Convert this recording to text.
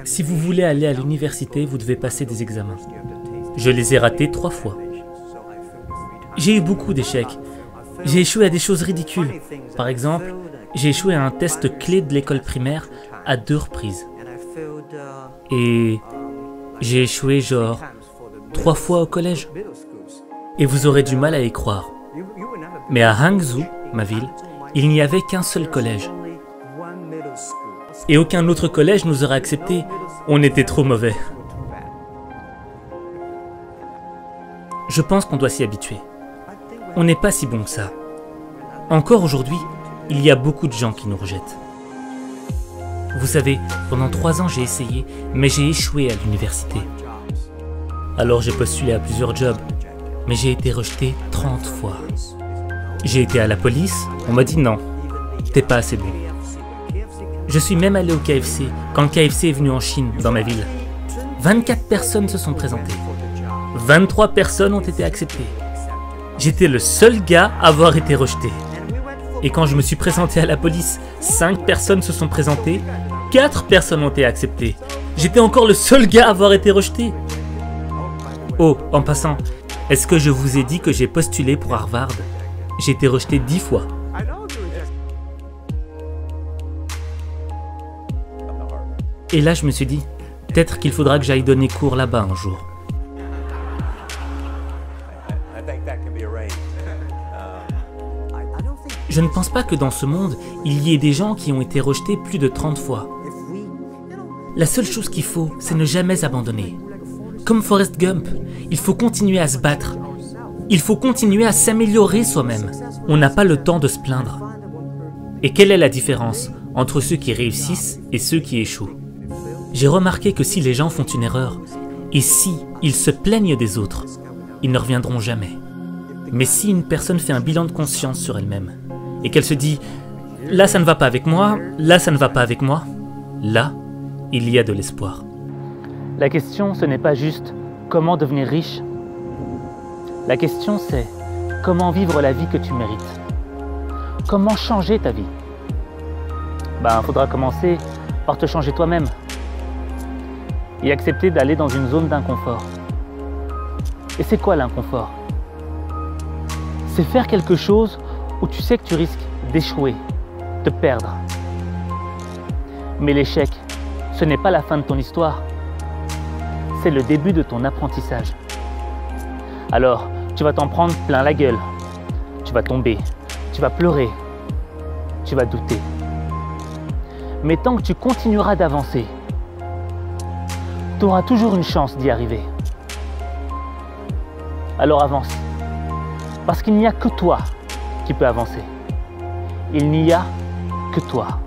Si vous voulez aller à l'université, vous devez passer des examens. Je les ai ratés 3 fois. J'ai eu beaucoup d'échecs. J'ai échoué à des choses ridicules. Par exemple, j'ai échoué à un test clé de l'école primaire à 2 reprises. Et j'ai échoué genre 3 fois au collège. Et vous aurez du mal à y croire. Mais à Hangzhou, ma ville, il n'y avait qu'un seul collège. Et aucun autre collège nous aurait acceptés. On était trop mauvais. Je pense qu'on doit s'y habituer. On n'est pas si bon que ça. Encore aujourd'hui, il y a beaucoup de gens qui nous rejettent. Vous savez, pendant 3 ans j'ai essayé, mais j'ai échoué à l'université. Alors j'ai postulé à plusieurs jobs, mais j'ai été rejeté 30 fois. J'ai été à la police, on m'a dit non, t'es pas assez bon. Je suis même allé au KFC, quand le KFC est venu en Chine, dans ma ville. 24 personnes se sont présentées. 23 personnes ont été acceptées. J'étais le seul gars à avoir été rejeté. Et quand je me suis présenté à la police, 5 personnes se sont présentées, 4 personnes ont été acceptées. J'étais encore le seul gars à avoir été rejeté. Oh, en passant, est-ce que je vous ai dit que j'ai postulé pour Harvard? J'ai été rejeté 10 fois. Et là, je me suis dit, peut-être qu'il faudra que j'aille donner cours là-bas un jour. Je ne pense pas que dans ce monde, il y ait des gens qui ont été rejetés plus de 30 fois. La seule chose qu'il faut, c'est ne jamais abandonner. Comme Forrest Gump, il faut continuer à se battre. Il faut continuer à s'améliorer soi-même. On n'a pas le temps de se plaindre. Et quelle est la différence entre ceux qui réussissent et ceux qui échouent? J'ai remarqué que si les gens font une erreur, et si ils se plaignent des autres, ils ne reviendront jamais. Mais si une personne fait un bilan de conscience sur elle-même, et qu'elle se dit « là ça ne va pas avec moi, là ça ne va pas avec moi », là, il y a de l'espoir. La question, ce n'est pas juste comment devenir riche. La question, c'est comment vivre la vie que tu mérites. Comment changer ta vie? Ben, faudra commencer par te changer toi-même et accepter d'aller dans une zone d'inconfort. Et c'est quoi l'inconfort? C'est faire quelque chose où tu sais que tu risques d'échouer, de perdre. Mais l'échec, ce n'est pas la fin de ton histoire, c'est le début de ton apprentissage. Alors, tu vas t'en prendre plein la gueule, tu vas tomber, tu vas pleurer, tu vas douter. Mais tant que tu continueras d'avancer, tu auras toujours une chance d'y arriver. Alors avance, parce qu'il n'y a que toi qui peux avancer. Il n'y a que toi.